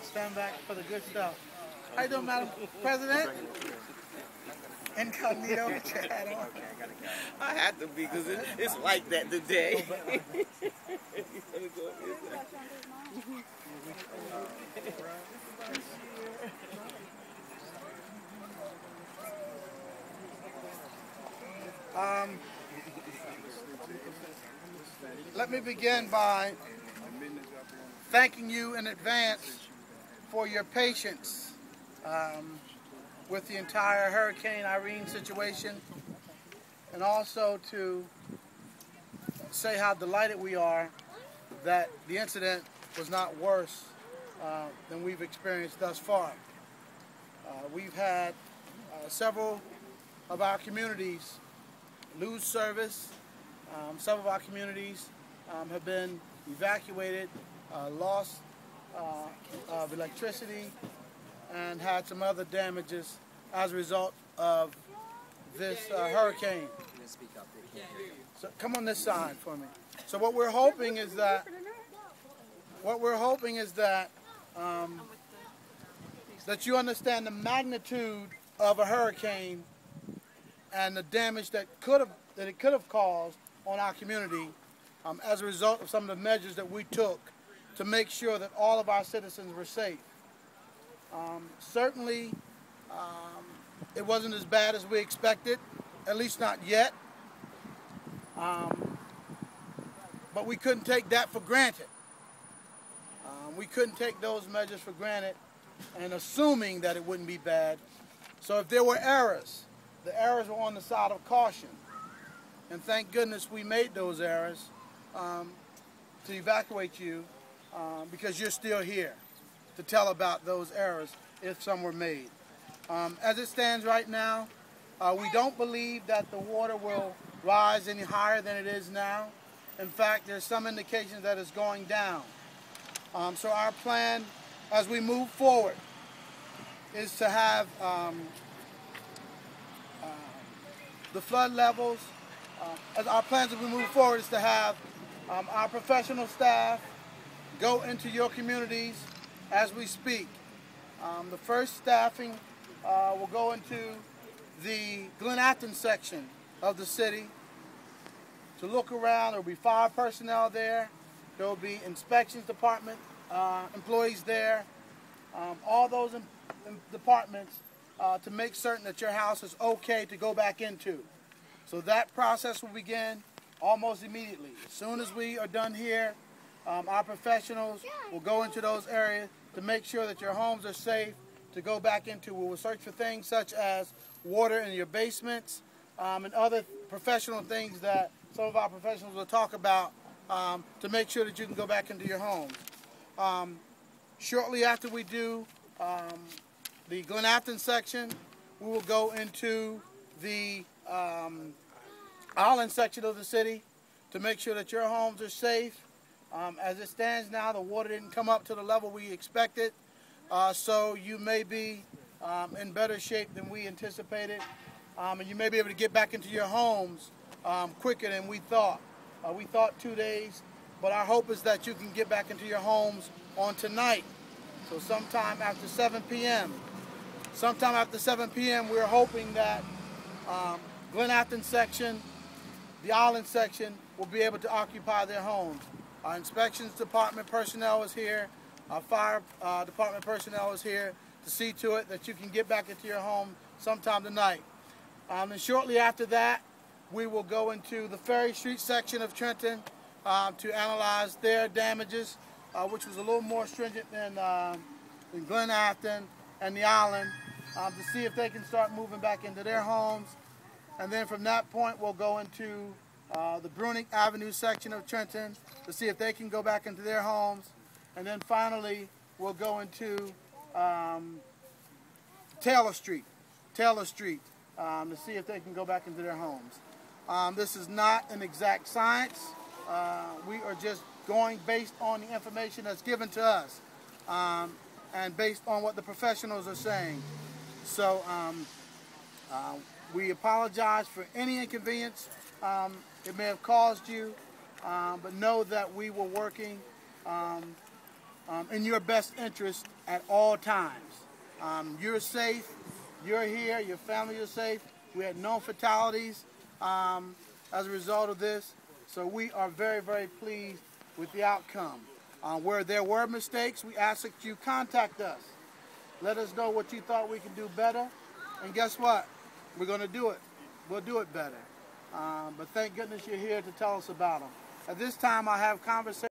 Stand back for the good stuff. How you doing, Madam President? Incognito with your hat on. I had to be because it's like that today. Let me begin by thanking you in advance for your patience with the entire Hurricane Irene situation, and also to say how delighted we are that the incident was not worse than we've experienced thus far. We've had several of our communities lose service. Some of our communities have been evacuated, loss of electricity, and had some other damages as a result of this hurricane. So come on this side for me. So what we're hoping is that that you understand the magnitude of a hurricane and the damage that it could have caused on our community as a result of some of the measures that we took to make sure that all of our citizens were safe. Certainly, it wasn't as bad as we expected, at least not yet. But we couldn't take that for granted. We couldn't take those measures for granted and assuming that it wouldn't be bad. So if there were errors, the errors were on the side of caution. And thank goodness we made those errors to evacuate you because you're still here to tell about those errors if some were made. As it stands right now, we don't believe that the water will rise any higher than it is now. In fact, there's some indications that it's going down. So our plan as we move forward is to have the flood levels. Our plans as we move forward is to have our professional staff go into your communities as we speak. The first staffing will go into the Glen Afton section of the city to look around. There will be fire personnel there. There will be inspections department employees there. All those departments to make certain that your house is okay to go back into. So that process will begin almost immediately. As soon as we are done here, our professionals will go into those areas to make sure that your homes are safe to go back into. We will search for things such as water in your basements and other professional things that some of our professionals will talk about to make sure that you can go back into your homes. Shortly after we do the Glen Afton section, we will go into the island section of the city to make sure that your homes are safe. As it stands now, the water didn't come up to the level we expected, so you may be in better shape than we anticipated, and you may be able to get back into your homes quicker than we thought. We thought 2 days, but our hope is that you can get back into your homes on tonight. So sometime after 7 p.m. Sometime after 7 p.m. we're hoping that Glen Afton section, the island section, will be able to occupy their homes. Our inspections department personnel is here. Our fire department personnel is here to see to it that you can get back into your home sometime tonight. And shortly after that, we will go into the Ferry Street section of Trenton to analyze their damages, which was a little more stringent than Glen Afton and the island, to see if they can start moving back into their homes. And then from that point, we'll go into the Bruning Avenue section of Trenton to see if they can go back into their homes. And then finally, we'll go into Taylor Street to see if they can go back into their homes. This is not an exact science. We are just going based on the information that's given to us and based on what the professionals are saying. So we apologize for any inconvenience it may have caused you. but know that we were working in your best interest at all times. You're safe. You're here. Your family is safe. We had no fatalities as a result of this. So we are very, very pleased with the outcome. Where there were mistakes, we ask that you contact us. Let us know what you thought we could do better. And guess what? We're going to do it. We'll do it better. But thank goodness you're here to tell us about them. At this time, I have conversation.